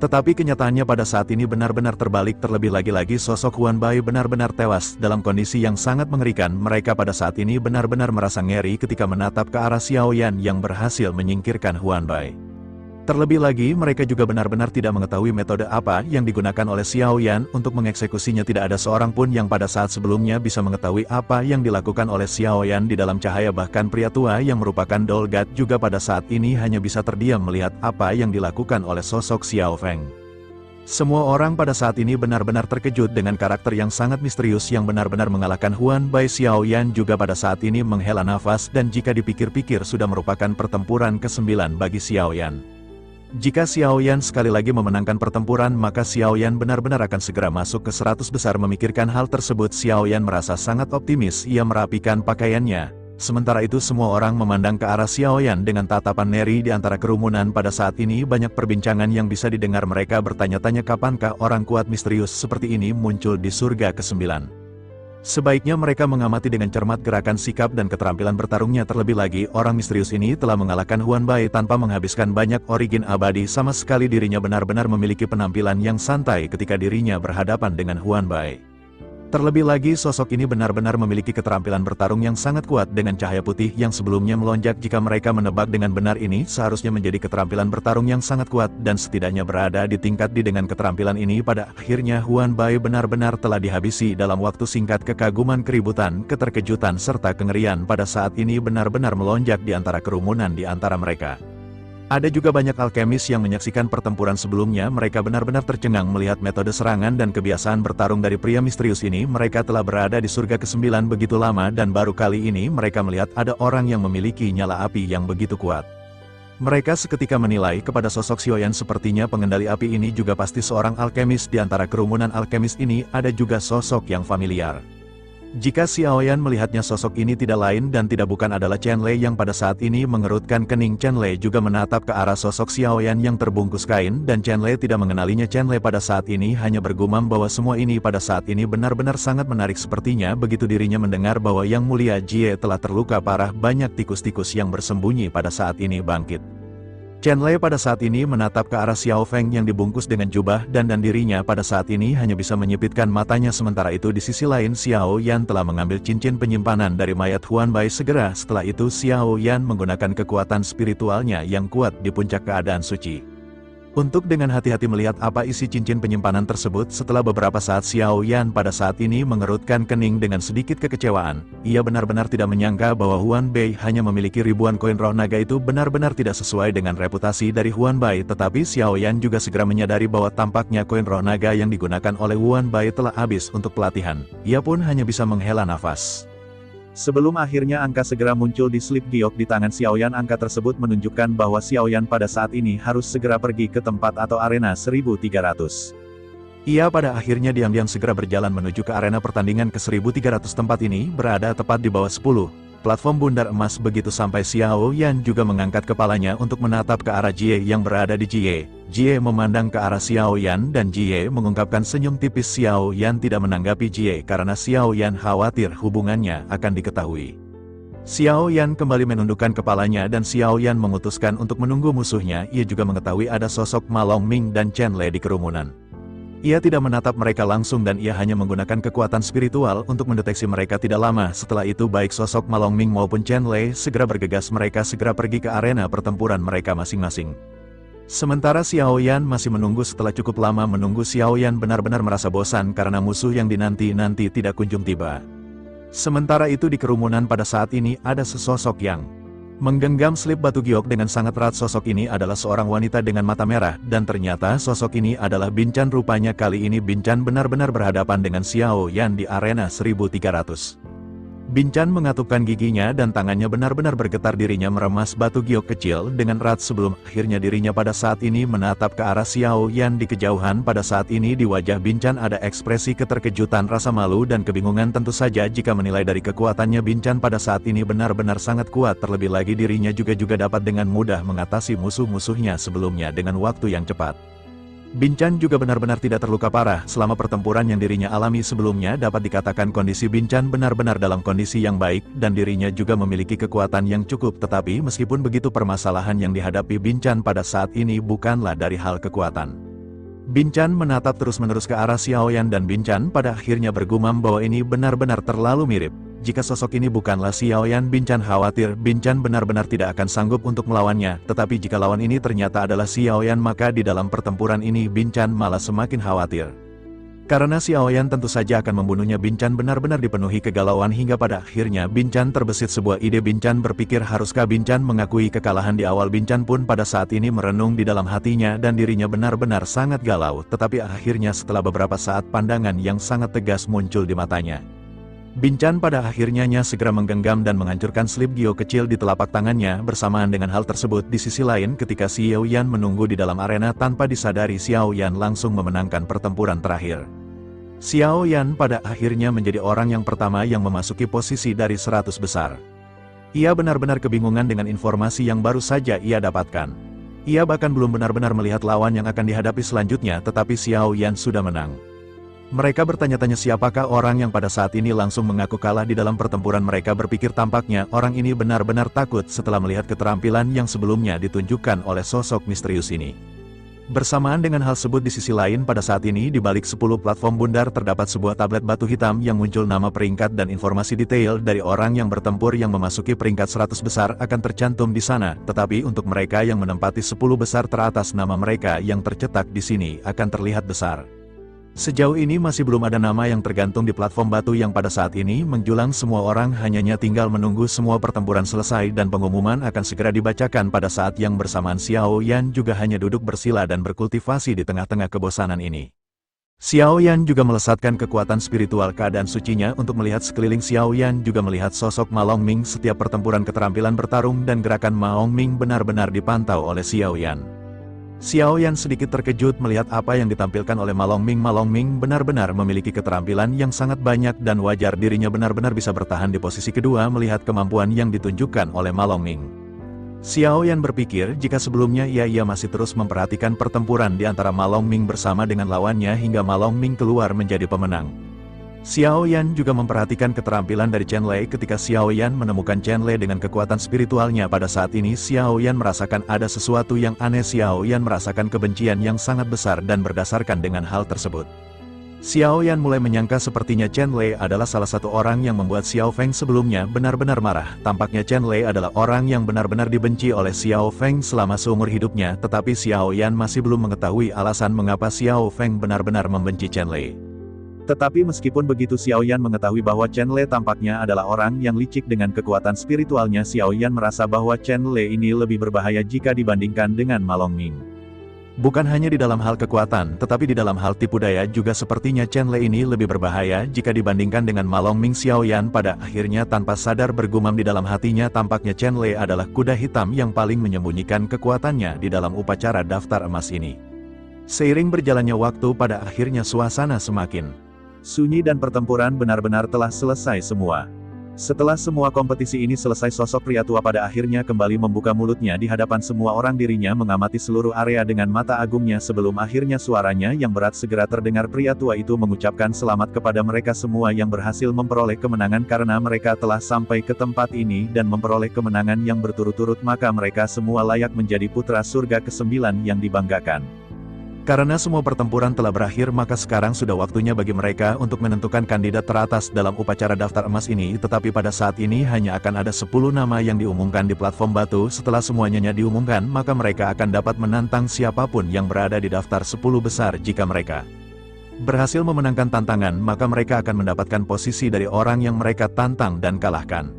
Speaker 2: Tetapi kenyataannya pada saat ini benar-benar terbalik. Terlebih lagi sosok Huan Bai benar-benar tewas dalam kondisi yang sangat mengerikan. Mereka pada saat ini benar-benar merasa ngeri ketika menatap ke arah Xiao Yan yang berhasil menyingkirkan Huan Bai. Terlebih lagi mereka juga benar-benar tidak mengetahui metode apa yang digunakan oleh Xiao Yan untuk mengeksekusinya. Tidak ada seorang pun yang pada saat sebelumnya bisa mengetahui apa yang dilakukan oleh Xiao Yan di dalam cahaya. Bahkan pria tua yang merupakan Dolgat juga pada saat ini hanya bisa terdiam melihat apa yang dilakukan oleh sosok Xiao Feng. Semua orang pada saat ini benar-benar terkejut dengan karakter yang sangat misterius yang benar-benar mengalahkan Huan Bai. Xiao Yan juga pada saat ini menghela nafas, dan jika dipikir-pikir sudah merupakan pertempuran ke-9 bagi Xiao Yan. Jika Xiao Yan sekali lagi memenangkan pertempuran, maka Xiao Yan benar-benar akan segera masuk ke 100 besar. Memikirkan hal tersebut, Xiao Yan merasa sangat optimis. Ia merapikan pakaiannya. Sementara itu semua orang memandang ke arah Xiao Yan dengan tatapan ngeri. Di antara kerumunan pada saat ini banyak perbincangan yang bisa didengar. Mereka bertanya-tanya kapankah orang kuat misterius seperti ini muncul di surga ke-9. Sebaiknya mereka mengamati dengan cermat gerakan, sikap, dan keterampilan bertarungnya. Terlebih lagi, orang misterius ini telah mengalahkan Huan Bai tanpa menghabiskan banyak origin abadi sama sekali. Dirinya benar-benar memiliki penampilan yang santai ketika dirinya berhadapan dengan Huan Bai. Terlebih lagi sosok ini benar-benar memiliki keterampilan bertarung yang sangat kuat dengan cahaya putih yang sebelumnya melonjak. Jika mereka menebak dengan benar, ini seharusnya menjadi keterampilan bertarung yang sangat kuat dan setidaknya berada di tingkat D. Dengan keterampilan ini pada akhirnya Huan Bai benar-benar telah dihabisi dalam waktu singkat. Kekaguman, keributan, keterkejutan, serta kengerian pada saat ini benar-benar melonjak di antara kerumunan di antara mereka. Ada juga banyak alkemis yang menyaksikan pertempuran sebelumnya. Mereka benar-benar tercengang melihat metode serangan dan kebiasaan bertarung dari pria misterius ini. Mereka telah berada di surga ke-9 begitu lama dan baru kali ini mereka melihat ada orang yang memiliki nyala api yang begitu kuat. Mereka seketika menilai kepada sosok Xiao Yan, sepertinya pengendali api ini juga pasti seorang alkemis. Di antara kerumunan alkemis ini ada juga sosok yang familiar. Jika Xiao Yan melihatnya, sosok ini tidak lain dan tidak bukan adalah Chen Lei yang pada saat ini mengerutkan kening. Chen Lei juga menatap ke arah sosok Xiao Yan yang terbungkus kain, dan Chen Lei tidak mengenalinya. Chen Lei pada saat ini hanya bergumam bahwa semua ini pada saat ini benar-benar sangat menarik. Sepertinya begitu dirinya mendengar bahwa Yang Mulia Jie telah terluka parah, banyak tikus-tikus yang bersembunyi pada saat ini bangkit. Chen Lei pada saat ini menatap ke arah Xiao Feng yang dibungkus dengan jubah, dan dirinya pada saat ini hanya bisa menyipitkan matanya. Sementara itu di sisi lain Xiao Yan telah mengambil cincin penyimpanan dari mayat Huan Bai. Segera setelah itu Xiao Yan menggunakan kekuatan spiritualnya yang kuat di puncak keadaan suci untuk dengan hati-hati melihat apa isi cincin penyimpanan tersebut. Setelah beberapa saat Xiao Yan pada saat ini mengerutkan kening dengan sedikit kekecewaan. Ia benar-benar tidak menyangka bahwa Huan Bai hanya memiliki ribuan koin roh naga. Itu benar-benar tidak sesuai dengan reputasi dari Huan Bai. Tetapi Xiao Yan juga segera menyadari bahwa tampaknya koin roh naga yang digunakan oleh Huan Bai telah habis untuk pelatihan. Ia pun hanya bisa menghela nafas. Sebelum akhirnya angka segera muncul di slip giok di tangan Xiao Yan. Angka tersebut menunjukkan bahwa Xiao Yan pada saat ini harus segera pergi ke tempat atau arena 1300. Ia pada akhirnya diam-diam segera berjalan menuju ke arena pertandingan ke 1300 tempat ini berada tepat di bawah 10 platform bundar emas. Begitu sampai Xiao Yan juga mengangkat kepalanya untuk menatap ke arah Jie yang berada di Jie. Jie memandang ke arah Xiao Yan dan Jie mengungkapkan senyum tipis. Xiao Yan tidak menanggapi Jie karena Xiao Yan khawatir hubungannya akan diketahui. Xiao Yan kembali menundukkan kepalanya dan Xiao Yan memutuskan untuk menunggu musuhnya. Ia juga mengetahui ada sosok Ma Longming dan Chen Lei di kerumunan. Ia tidak menatap mereka langsung dan ia hanya menggunakan kekuatan spiritual untuk mendeteksi mereka. Tidak lama setelah itu baik sosok Ma Longming maupun Chen Lei segera bergegas. Mereka segera pergi ke arena pertempuran mereka masing-masing. Sementara Xiao Yan masih menunggu. Setelah cukup lama menunggu, Xiao Yan benar-benar merasa bosan karena musuh yang dinanti-nanti tidak kunjung tiba. Sementara itu di kerumunan pada saat ini ada sesosok yang menggenggam slip batu giok dengan sangat erat. Sosok ini adalah seorang wanita dengan mata merah, dan ternyata sosok ini adalah Binchan. Rupanya kali ini Binchan benar-benar berhadapan dengan Xiao Yan di arena 1300. Binchan mengatupkan giginya dan tangannya benar-benar bergetar. Dirinya meremas batu giok kecil dengan erat sebelum akhirnya dirinya pada saat ini menatap ke arah Xiao Yan di kejauhan. Pada saat ini di wajah Binchan ada ekspresi keterkejutan, rasa malu dan kebingungan. Tentu saja jika menilai dari kekuatannya, Binchan pada saat ini benar-benar sangat kuat. Terlebih lagi dirinya juga dapat dengan mudah mengatasi musuh-musuhnya sebelumnya dengan waktu yang cepat. Binchan juga benar-benar tidak terluka parah selama pertempuran yang dirinya alami sebelumnya. Dapat dikatakan kondisi Binchan benar-benar dalam kondisi yang baik, dan dirinya juga memiliki kekuatan yang cukup. Tetapi meskipun begitu, permasalahan yang dihadapi Binchan pada saat ini bukanlah dari hal kekuatan. Binchan menatap terus-menerus ke arah Xiao Yan dan Binchan pada akhirnya bergumam bahwa ini benar-benar terlalu mirip. Jika sosok ini bukanlah Xiao Yan, Binchan khawatir Binchan benar-benar tidak akan sanggup untuk melawannya. Tetapi jika lawan ini ternyata adalah Xiao Yan, maka di dalam pertempuran ini Binchan malah semakin khawatir. Karena Xiao Yan tentu saja akan membunuhnya. Binchan benar-benar dipenuhi kegalauan hingga pada akhirnya Binchan terbesit sebuah ide. Binchan berpikir, haruskah Binchan mengakui kekalahan di awal? Binchan pun pada saat ini merenung di dalam hatinya dan dirinya benar-benar sangat galau. Tetapi akhirnya setelah beberapa saat pandangan yang sangat tegas muncul di matanya. Binchan pada akhirnya segera menggenggam dan menghancurkan slip giok kecil di telapak tangannya. Bersamaan dengan hal tersebut, di sisi lain ketika Xiao Yan menunggu di dalam arena, tanpa disadari Xiao Yan langsung memenangkan pertempuran terakhir. Xiao Yan pada akhirnya menjadi orang yang pertama yang memasuki posisi dari 100 besar. Ia benar-benar kebingungan dengan informasi yang baru saja ia dapatkan. Ia bahkan belum benar-benar melihat lawan yang akan dihadapi selanjutnya, tetapi Xiao Yan sudah menang. Mereka bertanya-tanya siapakah orang yang pada saat ini langsung mengaku kalah di dalam pertempuran. Mereka berpikir tampaknya orang ini benar-benar takut setelah melihat keterampilan yang sebelumnya ditunjukkan oleh sosok misterius ini. Bersamaan dengan hal tersebut, di sisi lain pada saat ini di balik 10 platform bundar terdapat sebuah tablet batu hitam yang muncul nama peringkat dan informasi detail dari orang yang bertempur yang memasuki peringkat 100 besar akan tercantum di sana. Tetapi untuk mereka yang menempati 10 besar teratas, nama mereka yang tercetak di sini akan terlihat besar. Sejauh ini masih belum ada nama yang tergantung di platform batu yang pada saat ini menjulang. Semua orang hanya tinggal menunggu semua pertempuran selesai dan pengumuman akan segera dibacakan pada saat yang bersamaan. Xiao Yan juga hanya duduk bersila dan berkultivasi di tengah-tengah kebosanan ini. Xiao Yan juga melesatkan kekuatan spiritual keadaan sucinya untuk melihat sekeliling. Xiao Yan juga melihat sosok Ma Longming. Setiap pertempuran keterampilan bertarung dan gerakan Ma Longming benar-benar dipantau oleh Xiao Yan. Xiao Yan sedikit terkejut melihat apa yang ditampilkan oleh Ma Longming. Ma Longming benar-benar memiliki keterampilan yang sangat banyak dan wajar dirinya benar-benar bisa bertahan di posisi kedua melihat kemampuan yang ditunjukkan oleh Ma Longming. Xiao Yan berpikir jika sebelumnya ia masih terus memperhatikan pertempuran di antara Ma Longming bersama dengan lawannya hingga Ma Longming keluar menjadi pemenang. Xiao Yan juga memperhatikan keterampilan dari Chen Lei. Ketika Xiao Yan menemukan Chen Lei dengan kekuatan spiritualnya pada saat ini, Xiao Yan merasakan ada sesuatu yang aneh. Xiao Yan merasakan kebencian yang sangat besar dan berdasarkan dengan hal tersebut, Xiao Yan mulai menyangka sepertinya Chen Lei adalah salah satu orang yang membuat Xiao Feng sebelumnya benar-benar marah. Tampaknya Chen Lei adalah orang yang benar-benar dibenci oleh Xiao Feng selama seumur hidupnya, tetapi Xiao Yan masih belum mengetahui alasan mengapa Xiao Feng benar-benar membenci Chen Lei. Tetapi meskipun begitu, Xiao Yan mengetahui bahwa Chen Lei tampaknya adalah orang yang licik dengan kekuatan spiritualnya. Xiao Yan merasa bahwa Chen Lei ini lebih berbahaya jika dibandingkan dengan Ma Longming. Bukan hanya di dalam hal kekuatan, tetapi di dalam hal tipu daya juga sepertinya Chen Lei ini lebih berbahaya jika dibandingkan dengan Ma Longming. Xiao Yan pada akhirnya tanpa sadar bergumam di dalam hatinya, tampaknya Chen Lei adalah kuda hitam yang paling menyembunyikan kekuatannya di dalam upacara daftar emas ini. Seiring berjalannya waktu pada akhirnya suasana semakin sunyi dan pertempuran benar-benar telah selesai semua. Setelah semua kompetisi ini selesai, sosok pria tua pada akhirnya kembali membuka mulutnya di hadapan semua orang. Dirinya mengamati seluruh area dengan mata agungnya sebelum akhirnya suaranya yang berat segera terdengar. Pria tua itu mengucapkan selamat kepada mereka semua yang berhasil memperoleh kemenangan karena mereka telah sampai ke tempat ini dan memperoleh kemenangan yang berturut-turut, maka mereka semua layak menjadi putra surga ke-9 yang dibanggakan. Karena semua pertempuran telah berakhir, maka sekarang sudah waktunya bagi mereka untuk menentukan kandidat teratas dalam upacara daftar emas ini. Tetapi pada saat ini hanya akan ada 10 nama yang diumumkan di platform batu. Setelah semuanya diumumkan, maka mereka akan dapat menantang siapapun yang berada di daftar 10 besar. Jika mereka berhasil memenangkan tantangan, maka mereka akan mendapatkan posisi dari orang yang mereka tantang dan kalahkan.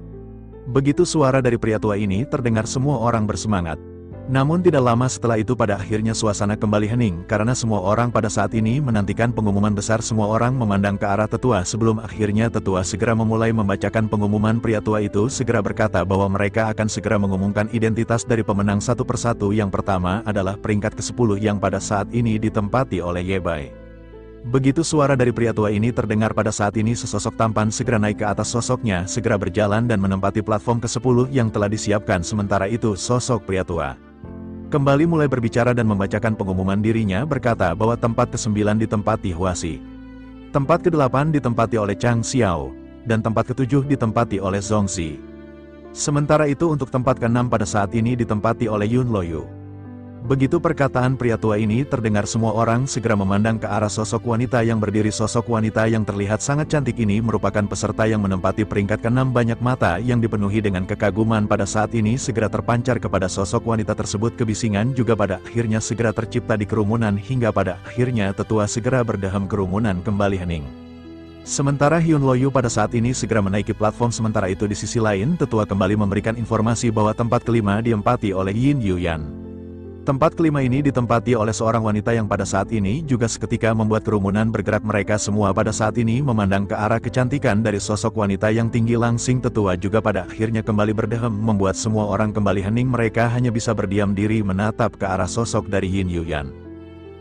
Speaker 2: Begitu suara dari pria tua ini terdengar, semua orang bersemangat. Namun tidak lama setelah itu pada akhirnya suasana kembali hening, karena semua orang pada saat ini menantikan pengumuman besar. Semua orang memandang ke arah tetua sebelum akhirnya tetua segera memulai membacakan pengumuman. Pria tua itu segera berkata bahwa mereka akan segera mengumumkan identitas dari pemenang satu persatu. Yang pertama adalah peringkat ke-10 yang pada saat ini ditempati oleh Yebai. Begitu suara dari pria tua ini terdengar, pada saat ini sesosok tampan segera naik ke atas. Sosoknya segera berjalan dan menempati platform ke-10 yang telah disiapkan. Sementara itu sosok pria tua kembali mulai berbicara dan membacakan pengumuman. Dirinya berkata bahwa tempat ke-9 ditempati Huasi, tempat ke-8 ditempati oleh Chang Xiao, dan tempat ke-7 ditempati oleh Zongzi. Sementara itu untuk tempat ke-6 pada saat ini ditempati oleh Yun Loyu. Begitu perkataan pria tua ini terdengar, semua orang segera memandang ke arah sosok wanita yang berdiri. Sosok wanita yang terlihat sangat cantik ini merupakan peserta yang menempati peringkat ke-6. Banyak mata yang dipenuhi dengan kekaguman pada saat ini segera terpancar kepada sosok wanita tersebut. Kebisingan juga pada akhirnya segera tercipta di kerumunan, hingga pada akhirnya tetua segera berdeham. Kerumunan kembali hening. Sementara Hyun Loyu pada saat ini segera menaiki platform. Sementara itu di sisi lain, tetua kembali memberikan informasi bahwa tempat ke-5 diempati oleh Yin Yuyan. Tempat ke-5 ini ditempati oleh seorang wanita yang pada saat ini juga seketika membuat kerumunan bergerak. Mereka semua pada saat ini memandang ke arah kecantikan dari sosok wanita yang tinggi langsing. Tetua juga pada akhirnya kembali berdeham, membuat semua orang kembali hening. Mereka hanya bisa berdiam diri menatap ke arah sosok dari Yin Yuyan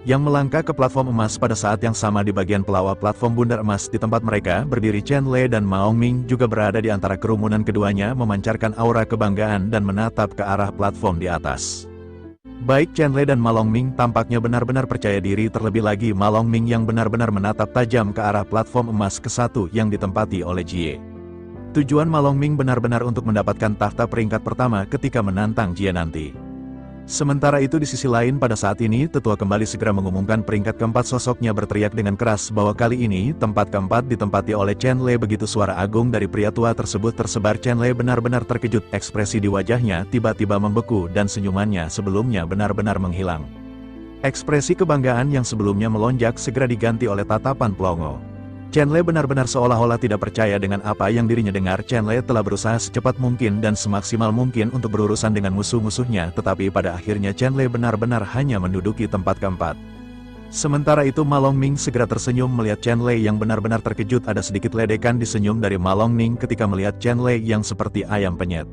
Speaker 2: yang melangkah ke platform emas. Pada saat yang sama di bagian pelawak platform bundar emas, di tempat mereka berdiri Chen Lei dan Maong Ming juga berada di antara kerumunan. Keduanya memancarkan aura kebanggaan dan menatap ke arah platform di atas. Baik Chen Lei dan Ma Longming tampaknya benar-benar percaya diri, terlebih lagi Ma Longming yang benar-benar menatap tajam ke arah platform emas ke-1 yang ditempati oleh Jie. Tujuan Ma Longming benar-benar untuk mendapatkan takhta peringkat pertama ketika menantang Jie nanti. Sementara itu di sisi lain pada saat ini tetua kembali segera mengumumkan peringkat ke-4. Sosoknya berteriak dengan keras bahwa kali ini tempat ke-4 ditempati oleh Chen Lei. Begitu suara agung dari pria tua tersebut tersebar, Chen Lei benar-benar terkejut. Ekspresi di wajahnya tiba-tiba membeku dan senyumannya sebelumnya benar-benar menghilang. Ekspresi kebanggaan yang sebelumnya melonjak segera diganti oleh tatapan pelongo. Chen Lei benar-benar seolah-olah tidak percaya dengan apa yang dirinya dengar. Chen Lei telah berusaha secepat mungkin dan semaksimal mungkin untuk berurusan dengan musuh-musuhnya, tetapi pada akhirnya Chen Lei benar-benar hanya menduduki tempat ke-4. Sementara itu Ma Longming segera tersenyum melihat Chen Lei yang benar-benar terkejut. Ada sedikit ledekan di senyum dari Ma Longming ketika melihat Chen Lei yang seperti ayam penyet.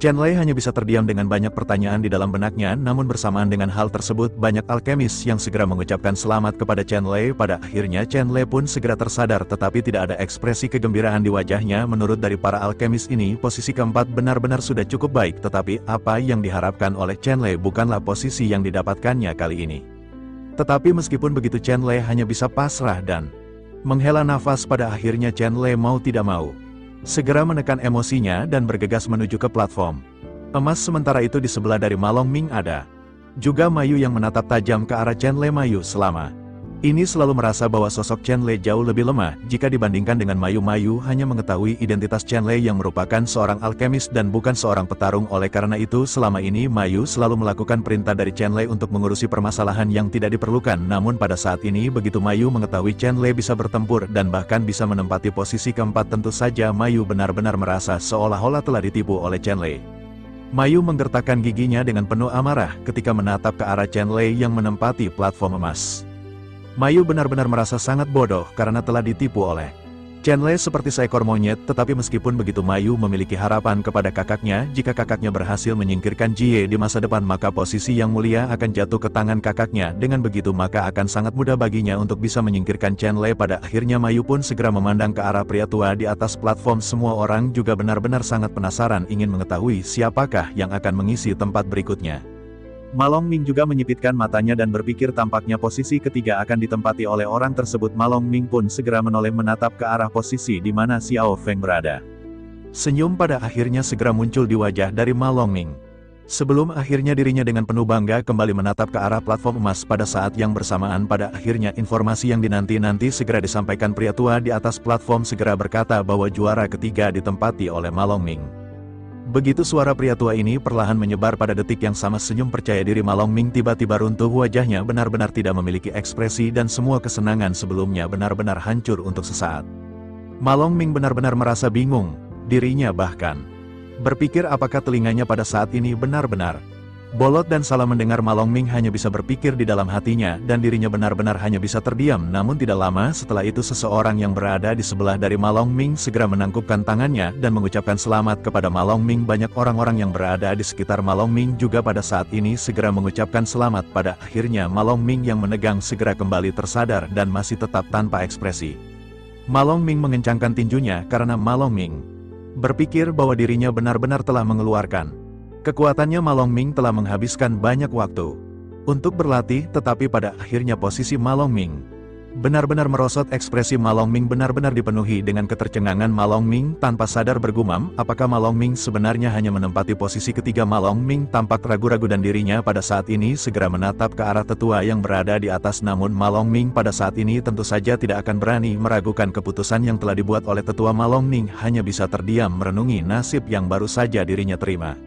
Speaker 2: Chen Lei hanya bisa terdiam dengan banyak pertanyaan di dalam benaknya. Namun bersamaan dengan hal tersebut, banyak alkemis yang segera mengucapkan selamat kepada Chen Lei. Pada akhirnya Chen Lei pun segera tersadar, tetapi tidak ada ekspresi kegembiraan di wajahnya. Menurut dari para alkemis ini, posisi ke-4 benar-benar sudah cukup baik, tetapi apa yang diharapkan oleh Chen Lei bukanlah posisi yang didapatkannya kali ini. Tetapi meskipun begitu, Chen Lei hanya bisa pasrah dan menghela nafas. Pada akhirnya Chen Lei mau tidak mau segera menekan emosinya dan bergegas menuju ke platform emas. Sementara itu di sebelah dari Ma Longming ada juga Mayu yang menatap tajam ke arah Chen Lei. Mayu selama ini selalu merasa bahwa sosok Chen Lei jauh lebih lemah jika dibandingkan dengan Mayu. Mayu hanya mengetahui identitas Chen Lei yang merupakan seorang alkemis dan bukan seorang petarung. Oleh karena itu selama ini Mayu selalu melakukan perintah dari Chen Lei untuk mengurusi permasalahan yang tidak diperlukan. Namun pada saat ini begitu Mayu mengetahui Chen Lei bisa bertempur dan bahkan bisa menempati posisi ke-4, tentu saja Mayu benar-benar merasa seolah-olah telah ditipu oleh Chen Lei. Mayu menggertakkan giginya dengan penuh amarah ketika menatap ke arah Chen Lei yang menempati platform emas. Mayu benar-benar merasa sangat bodoh karena telah ditipu oleh Chen Lei seperti seekor monyet, tetapi meskipun begitu Mayu memiliki harapan kepada kakaknya, jika kakaknya berhasil menyingkirkan Jie di masa depan maka posisi yang mulia akan jatuh ke tangan kakaknya. Dengan begitu maka akan sangat mudah baginya untuk bisa menyingkirkan Chen Lei. Pada akhirnya Mayu pun segera memandang ke arah pria tua di atas platform. Semua orang juga benar-benar sangat penasaran ingin mengetahui siapakah yang akan mengisi tempat berikutnya. Ma Longming juga menyipitkan matanya dan berpikir tampaknya posisi ketiga akan ditempati oleh orang tersebut. Ma Longming pun segera menoleh menatap ke arah posisi di mana Xiao Feng berada. Senyum pada akhirnya segera muncul di wajah dari Ma Longming. Sebelum akhirnya dirinya dengan penuh bangga kembali menatap ke arah platform emas. Pada saat yang bersamaan pada akhirnya informasi yang dinanti-nanti segera disampaikan. Pria tua di atas platform segera berkata bahwa juara ketiga ditempati oleh Ma Longming. Begitu suara pria tua ini perlahan menyebar pada detik yang sama senyum percaya diri Ma Longming tiba-tiba runtuh. Wajahnya benar-benar tidak memiliki ekspresi dan semua kesenangan sebelumnya benar-benar hancur untuk sesaat. Ma Longming benar-benar merasa bingung, dirinya bahkan berpikir apakah telinganya pada saat ini benar-benar bolot dan salah mendengar. Ma Longming hanya bisa berpikir di dalam hatinya dan dirinya benar-benar hanya bisa terdiam. Namun tidak lama setelah itu seseorang yang berada di sebelah dari Ma Longming segera menangkupkan tangannya dan mengucapkan selamat kepada Ma Longming. Banyak orang-orang yang berada di sekitar Ma Longming juga pada saat ini segera mengucapkan selamat. Pada akhirnya Ma Longming yang menegang segera kembali tersadar dan masih tetap tanpa ekspresi. Ma Longming mengencangkan tinjunya karena Ma Longming berpikir bahwa dirinya benar-benar telah mengeluarkan kekuatannya. Ma Longming telah menghabiskan banyak waktu untuk berlatih, tetapi pada akhirnya posisi Ma Longming benar-benar merosot. Ekspresi Ma Longming benar-benar dipenuhi dengan ketercengangan. Ma Longming tanpa sadar bergumam, apakah Ma Longming sebenarnya hanya menempati posisi ketiga? Ma Longming tampak ragu-ragu dan dirinya pada saat ini segera menatap ke arah tetua yang berada di atas. Namun Ma Longming pada saat ini tentu saja tidak akan berani meragukan keputusan yang telah dibuat oleh tetua. Ma Longming hanya bisa terdiam merenungi nasib yang baru saja dirinya terima.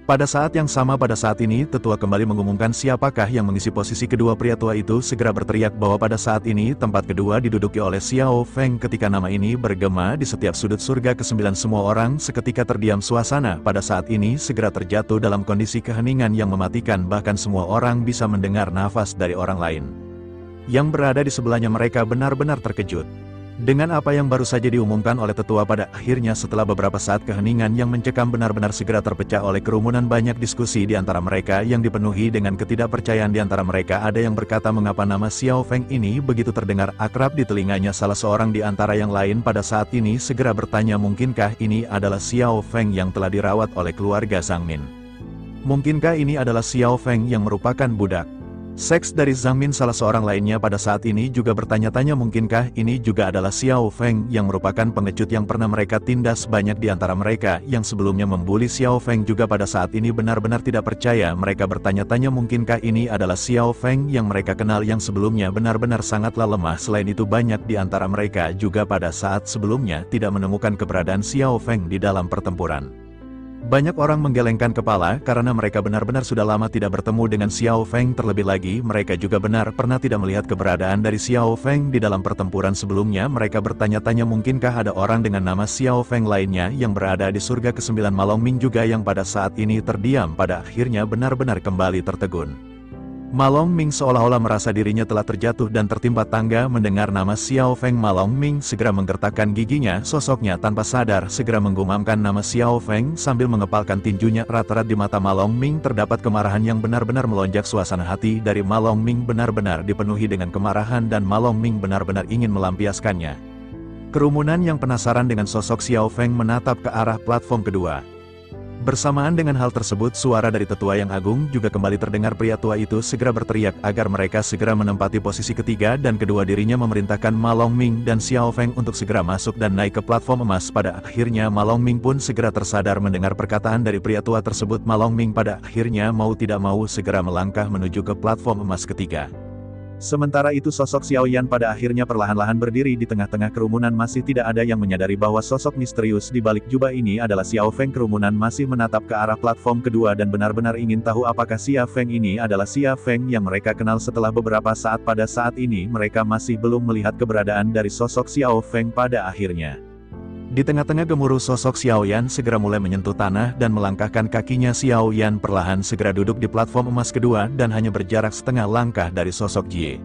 Speaker 2: Pada saat yang sama pada saat ini tetua kembali mengumumkan siapakah yang mengisi posisi kedua. Pria tua itu segera berteriak bahwa pada saat ini tempat kedua diduduki oleh Xiao Feng. Ketika nama ini bergema di setiap sudut surga ke-9 semua orang seketika terdiam. Suasana pada saat ini segera terjatuh dalam kondisi keheningan yang mematikan. Bahkan semua orang bisa mendengar nafas dari orang lain yang berada di sebelahnya. Mereka benar-benar terkejut dengan apa yang baru saja diumumkan oleh tetua. Pada akhirnya setelah beberapa saat keheningan yang mencekam benar-benar segera terpecah oleh kerumunan. Banyak diskusi di antara mereka yang dipenuhi dengan ketidakpercayaan. Di antara mereka ada yang berkata mengapa nama Xiao Feng ini begitu terdengar akrab di telinganya. Salah seorang di antara yang lain pada saat ini segera bertanya mungkinkah ini adalah Xiao Feng yang telah dirawat oleh keluarga Zhang Min? Mungkinkah ini adalah Xiao Feng yang merupakan budak seks dari Zhang Min? Salah seorang lainnya pada saat ini juga bertanya-tanya mungkinkah ini juga adalah Xiao Feng yang merupakan pengecut yang pernah mereka tindas. Banyak di antara mereka yang sebelumnya membuli Xiao Feng juga pada saat ini benar-benar tidak percaya. Mereka bertanya-tanya mungkinkah ini adalah Xiao Feng yang mereka kenal yang sebelumnya benar-benar sangatlah lemah. Selain itu banyak di antara mereka juga pada saat sebelumnya tidak menemukan keberadaan Xiao Feng di dalam pertempuran. Banyak orang menggelengkan kepala karena mereka benar-benar sudah lama tidak bertemu dengan Xiao Feng. Terlebih lagi mereka juga benar pernah tidak melihat keberadaan dari Xiao Feng di dalam pertempuran sebelumnya. Mereka bertanya-tanya mungkinkah ada orang dengan nama Xiao Feng lainnya yang berada di surga ke-9. Ma Longming juga yang pada saat ini terdiam pada akhirnya benar-benar kembali tertegun. Ma Longming seolah-olah merasa dirinya telah terjatuh dan tertimpa tangga mendengar nama Xiao Feng. Ma Longming segera menggertakkan giginya. Sosoknya tanpa sadar segera menggumamkan nama Xiao Feng sambil mengepalkan tinjunya. Rat-rat di mata Ma Longming terdapat kemarahan yang benar-benar melonjak. Suasana hati dari Ma Longming benar-benar dipenuhi dengan kemarahan dan Ma Longming benar-benar ingin melampiaskannya. Kerumunan yang penasaran dengan sosok Xiao Feng menatap ke arah platform kedua. Bersamaan dengan hal tersebut, suara dari tetua yang agung juga kembali terdengar. Pria tua itu segera berteriak agar mereka segera menempati posisi ketiga dan kedua dirinya memerintahkan Ma Longming dan Xiao Feng untuk segera masuk dan naik ke platform emas. Pada akhirnya Ma Longming pun segera tersadar mendengar perkataan dari pria tua tersebut. Ma Longming pada akhirnya mau tidak mau segera melangkah menuju ke platform emas ketiga. Sementara itu sosok Xiao Yan pada akhirnya perlahan-lahan berdiri di tengah-tengah kerumunan. Masih tidak ada yang menyadari bahwa sosok misterius di balik jubah ini adalah Xiao Feng. Kerumunan masih menatap ke arah platform kedua dan benar-benar ingin tahu apakah Xiao Feng ini adalah Xiao Feng yang mereka kenal. Setelah beberapa saat pada saat ini mereka masih belum melihat keberadaan dari sosok Xiao Feng. Pada akhirnya di tengah-tengah gemuruh sosok Xiao Yan segera mulai menyentuh tanah dan melangkahkan kakinya. Xiao Yan perlahan segera duduk di platform emas kedua dan hanya berjarak setengah langkah dari sosok Jie.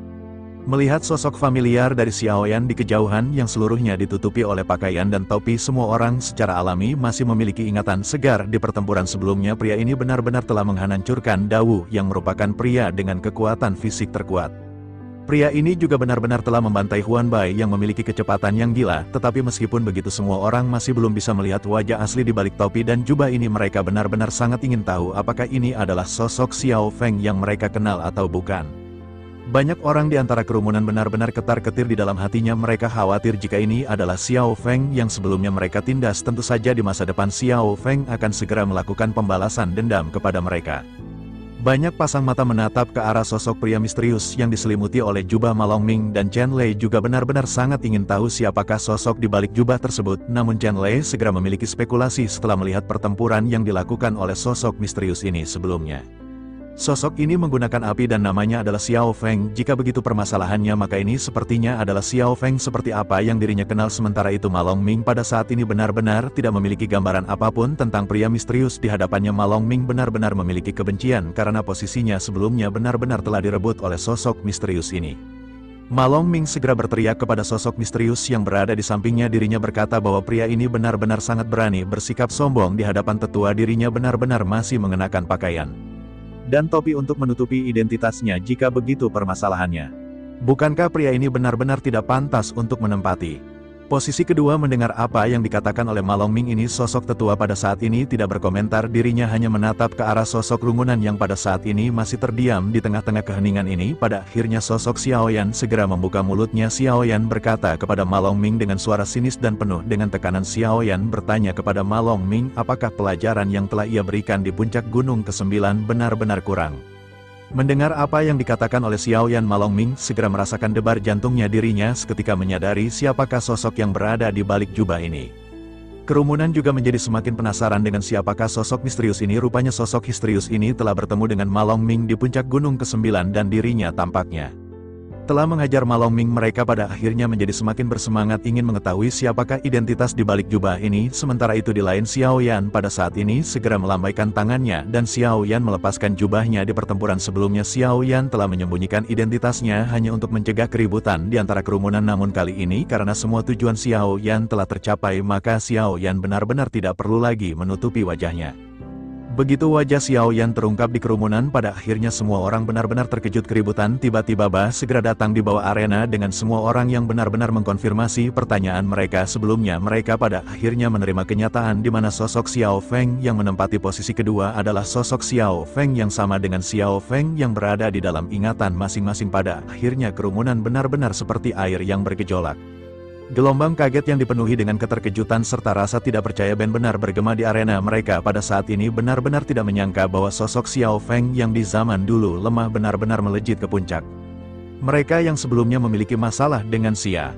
Speaker 2: Melihat sosok familiar dari Xiaoyan di kejauhan yang seluruhnya ditutupi oleh pakaian dan topi, semua orang secara alami masih memiliki ingatan segar di pertempuran sebelumnya. Pria ini benar-benar telah menghancurkan Dawu yang merupakan pria dengan kekuatan fisik terkuat. Pria ini juga benar-benar telah membantai Huan Bai yang memiliki kecepatan yang gila, tetapi meskipun begitu semua orang masih belum bisa melihat wajah asli di balik topi dan jubah ini. Mereka benar-benar sangat ingin tahu apakah ini adalah sosok Xiao Feng yang mereka kenal atau bukan. Banyak orang di antara kerumunan benar-benar ketar-ketir di dalam hatinya. Mereka khawatir jika ini adalah Xiao Feng yang sebelumnya mereka tindas. Tentu saja di masa depan Xiao Feng akan segera melakukan pembalasan dendam kepada mereka. Banyak pasang mata menatap ke arah sosok pria misterius yang diselimuti oleh jubah Ma Longming, dan Chen Lei juga benar-benar sangat ingin tahu siapakah sosok di balik jubah tersebut. Namun Chen Lei segera memiliki spekulasi setelah melihat pertempuran yang dilakukan oleh sosok misterius ini sebelumnya. Sosok ini menggunakan api dan namanya adalah Xiao Feng. Jika begitu permasalahannya, maka ini sepertinya adalah Xiao Feng seperti apa yang dirinya kenal. Sementara itu Ma Longming pada saat ini benar-benar tidak memiliki gambaran apapun tentang pria misterius di hadapannya. Ma Longming benar-benar memiliki kebencian karena posisinya sebelumnya benar-benar telah direbut oleh sosok misterius ini. Ma Longming segera berteriak kepada sosok misterius yang berada di sampingnya. Dirinya berkata bahwa pria ini benar-benar sangat berani bersikap sombong di hadapan tetua. Dirinya benar-benar masih mengenakan pakaian dan topi untuk menutupi identitasnya. Jika begitu permasalahannya, bukankah pria ini benar-benar tidak pantas untuk menempati posisi kedua? Mendengar apa yang dikatakan oleh Ma Longming ini, sosok tetua pada saat ini tidak berkomentar. Dirinya hanya menatap ke arah sosok kerumunan yang pada saat ini masih terdiam di tengah-tengah keheningan ini. Pada akhirnya sosok Xiaoyan segera membuka mulutnya. Xiaoyan berkata kepada Ma Longming dengan suara sinis dan penuh dengan tekanan. Xiaoyan bertanya kepada Ma Longming apakah pelajaran yang telah ia berikan di puncak gunung ke-9 benar-benar kurang. Mendengar apa yang dikatakan oleh Xiaoyan, Ma Longming segera merasakan debar jantungnya. Dirinya seketika menyadari siapakah sosok yang berada di balik jubah ini. Kerumunan juga menjadi semakin penasaran dengan siapakah sosok misterius ini. Rupanya sosok misterius ini telah bertemu dengan Ma Longming di puncak gunung ke-9 dan dirinya tampaknya telah menghajar Ma Longming. Mereka pada akhirnya menjadi semakin bersemangat ingin mengetahui siapakah identitas di balik jubah ini. Sementara itu di lain, Xiaoyan pada saat ini segera melambaikan tangannya dan Xiaoyan melepaskan jubahnya. Di pertempuran sebelumnya Xiaoyan telah menyembunyikan identitasnya hanya untuk mencegah keributan di antara kerumunan. Namun kali ini karena semua tujuan Xiaoyan telah tercapai, maka Xiaoyan benar-benar tidak perlu lagi menutupi wajahnya. Begitu wajah Xiaoyan terungkap di kerumunan, pada akhirnya semua orang benar-benar terkejut. Keributan tiba-tiba segera datang di bawah arena dengan semua orang yang benar-benar mengkonfirmasi pertanyaan mereka sebelumnya. Mereka pada akhirnya menerima kenyataan di mana sosok Xiao Feng yang menempati posisi kedua adalah sosok Xiao Feng yang sama dengan Xiao Feng yang berada di dalam ingatan masing-masing. Pada akhirnya kerumunan benar-benar seperti air yang bergejolak. Gelombang kaget yang dipenuhi dengan keterkejutan serta rasa tidak percaya benar-benar bergema di arena. Mereka pada saat ini benar-benar tidak menyangka bahwa sosok Xiao Feng yang di zaman dulu lemah benar-benar melejit ke puncak. Mereka yang sebelumnya memiliki masalah dengan Xia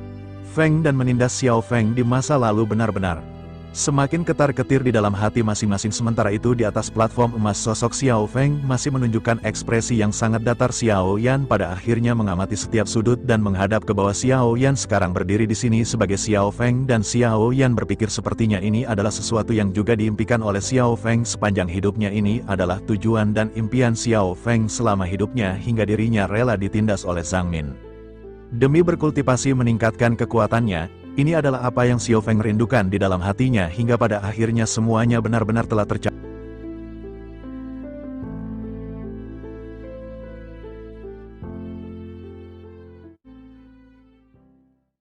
Speaker 2: Feng dan menindas Xiao Feng di masa lalu benar-benar semakin ketar-ketir di dalam hati masing-masing. Sementara itu di atas platform emas, sosok Xiao Feng masih menunjukkan ekspresi yang sangat datar. Xiaoyan pada akhirnya mengamati setiap sudut dan menghadap ke bawah. Xiaoyan sekarang berdiri di sini sebagai Xiao Feng dan Xiaoyan berpikir sepertinya ini adalah sesuatu yang juga diimpikan oleh Xiao Feng sepanjang hidupnya. Ini adalah tujuan dan impian Xiao Feng selama hidupnya hingga dirinya rela ditindas oleh Zhang Min demi berkultivasi meningkatkan kekuatannya. Ini adalah apa yang Xiao Feng rindukan di dalam hatinya hingga pada akhirnya semuanya benar-benar telah tercapai.